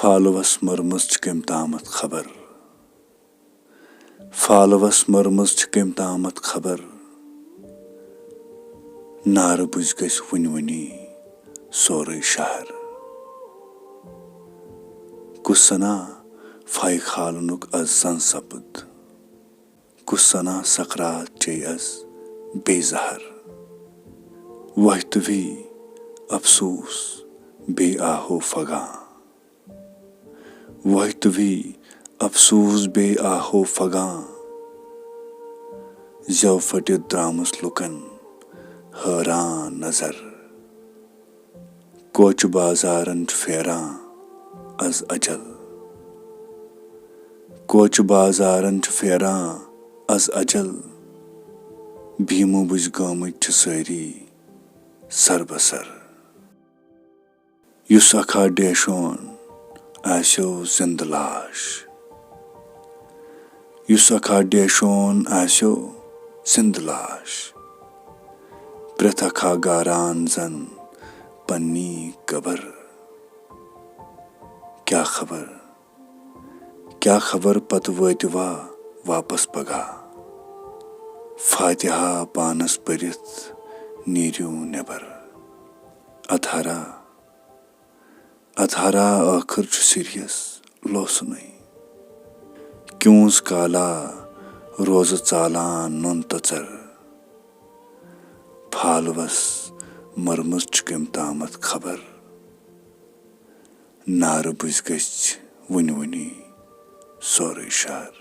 followers مٔرمٕژ چھِ کٔمۍ تامَتھ خبر فالوس مٔرمٕژ چھِ کٔمۍ تامَتھ خبر نارٕ بُجھ گژھِ وٕنہِ وٕنی سورُے شہر کُس سنا فاے کھالنُک از زن سپُد کُس سنا سکرات چیٚیہِ از بیٚیہِ زہر وۄتھِ تہٕ وی افسوٗس بیٚیہِ آہو فغاں وۄتھِ تہٕ وی افسوٗس بیٚیہِ آہو فغاں زٮ۪و پھٔٹِتھ درٛامٕژ لُکن حٲران نظر کوچہِ بازارن چھُ پھیران از اجل کوچہِ بازارن چھُ پھیران از اجل بھیٖمہٕ بُجھ گٲمٕتۍ چھِ سٲری سربسر یُس اکھا ڈیشون آسیو زِندٕ لاش یُس اکھا ڈیشون آسیو زِندٕ لاش پرٛٮ۪تھ اکھا گاران زن پننی قبر کیٛاہ خبر پتہٕ وٲتِوا واپس پگاہ فاتحہ پانس پٔرِتھ نیٖرِو نٮ۪بر ادھارا ٲخٕر چھُ سِریس لوسنٕے کیوٗنٛز کالا روزٕ ژالان نُن تٔژر فالوس مٔرمٕژ چھِ کٔمۍ تامَتھ خبر نارٕ بُجھ گژھِ وٕنہِ وٕنی سورُے شہر